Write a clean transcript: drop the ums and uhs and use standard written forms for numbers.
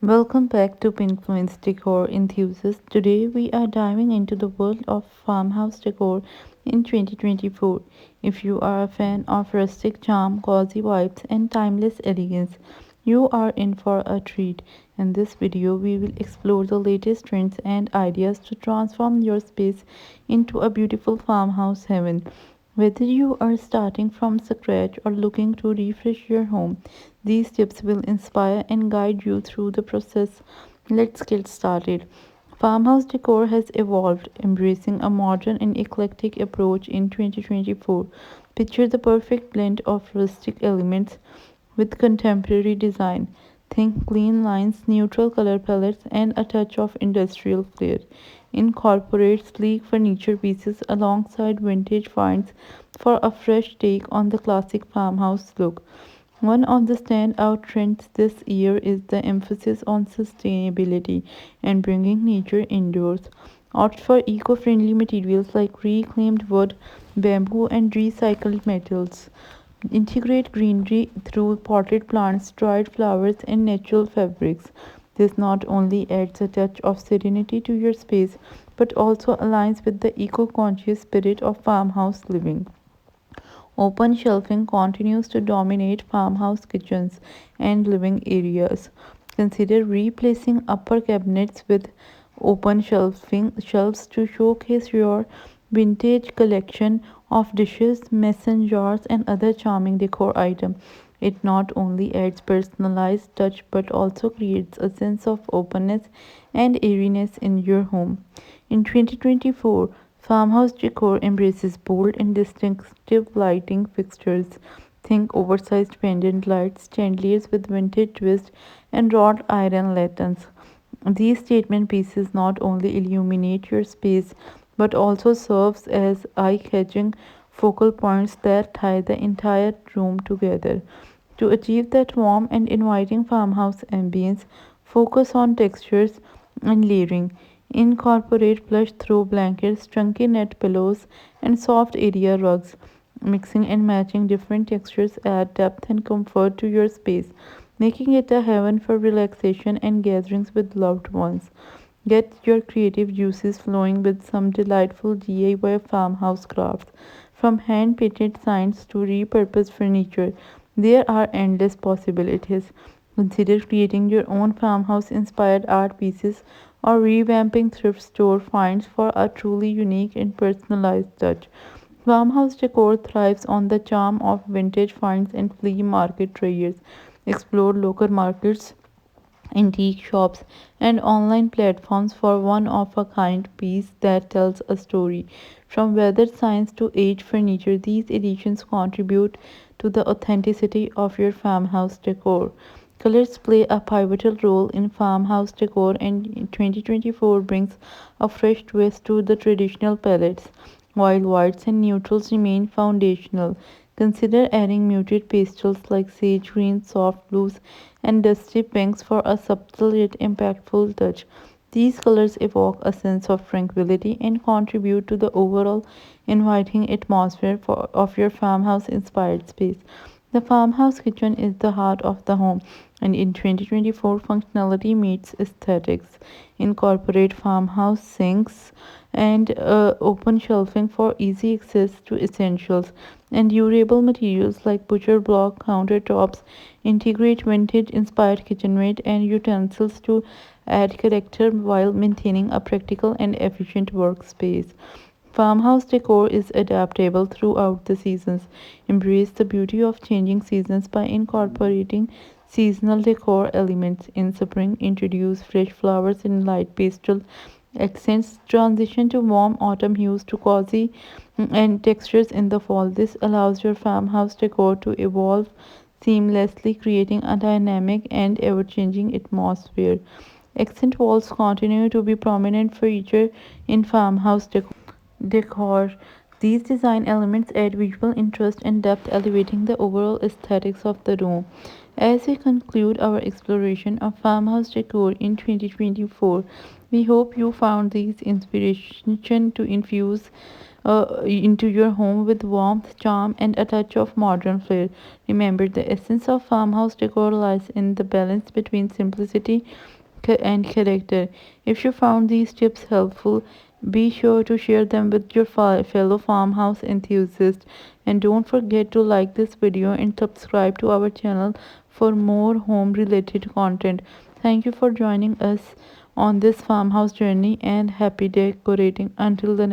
Welcome back to Pinfluence Decor Enthusiasts. Today we are diving into the world of farmhouse decor in 2024. If you are a fan of rustic charm, cozy vibes, and timeless elegance, you are in for a treat. In this video, we will explore the latest trends and ideas to transform your space into a beautiful farmhouse heaven. Whether you are starting from scratch or looking to refresh your home, these tips will inspire and guide you through the process. Let's get started. Farmhouse decor has evolved, embracing a modern and eclectic approach in 2024. Picture the perfect blend of rustic elements with contemporary design. Think clean lines, neutral color palettes, and a touch of industrial flair. Incorporate sleek furniture pieces alongside vintage finds for a fresh take on the classic farmhouse look. One of the standout trends this year is the emphasis on sustainability and bringing nature indoors. Opt for eco friendly materials like reclaimed wood, bamboo, and recycled metals. Integrate greenery through potted plants, dried flowers, and natural fabrics. This not only adds a touch of serenity to your space but also aligns with the eco conscious spirit of farmhouse living. Open shelving continues to dominate farmhouse kitchens and living areas. Consider replacing upper cabinets with open shelving shelves to showcase your vintage collection of dishes, mason jars, and other charming decor items. It not only adds personalized touch but also creates a sense of openness and airiness in your home. In 2024, farmhouse decor embraces bold and distinctive lighting fixtures. Think oversized pendant lights, chandeliers with vintage twist, and wrought iron lanterns. These statement pieces not only illuminate your space but also serves as eye-catching focal points that tie the entire room together. To achieve that warm and inviting farmhouse ambience, focus on textures and layering. Incorporate plush throw blankets, chunky net pillows, and soft area rugs. Mixing and matching different textures add depth and comfort to your space, making it a heaven for relaxation and gatherings with loved ones. Get your creative juices flowing with some delightful DIY farmhouse crafts. From hand painted signs to repurposed furniture, there are endless possibilities. Consider creating your own farmhouse inspired art pieces or revamping thrift store finds for a truly unique and personalized touch. Farmhouse decor thrives on the charm of vintage finds and flea market traders. Explore local markets, antique shops, and online platforms for one of a kind piece that tells a story. From weather science to age furniture, these editions contribute to the authenticity of your farmhouse decor. Colors play a pivotal role in farmhouse decor, and 2024 brings a fresh twist to the traditional palettes. While whites and neutrals remain foundational, consider adding muted pastels like sage green, soft blues, and dusty pinks for a subtle yet impactful touch. These colors evoke a sense of tranquility and contribute to the overall inviting atmosphere of your farmhouse inspired space. The farmhouse kitchen is the heart of the home, and in 2024, functionality meets aesthetics. Incorporate farmhouse sinks and open shelving for easy access to essentials, and durable materials like butcher block countertops. Integrate vintage inspired kitchenware and utensils to add character while maintaining a practical and efficient workspace. Farmhouse decor is adaptable throughout the seasons. Embrace the beauty of changing seasons by incorporating seasonal decor elements. In spring, introduce fresh flowers and light pastel accents. Transition to warm autumn hues to cozy and textures in the fall. This allows your farmhouse decor to evolve seamlessly, creating a dynamic and ever changing atmosphere. Accent walls continue to be prominent feature in farmhouse decor. These design elements add visual interest and depth, elevating the overall aesthetics of the room. As we conclude our exploration of farmhouse decor in 2024, we hope you found these inspiration to infuse into your home with warmth, charm, and a touch of modern flair. Remember, the essence of farmhouse decor lies in the balance between simplicity and character. If you found these tips helpful, be sure to share them with your fellow farmhouse enthusiasts. And don't forget to like this video and subscribe to our channel for more home related content. Thank you for joining us on this farmhouse journey and happy decorating. Until the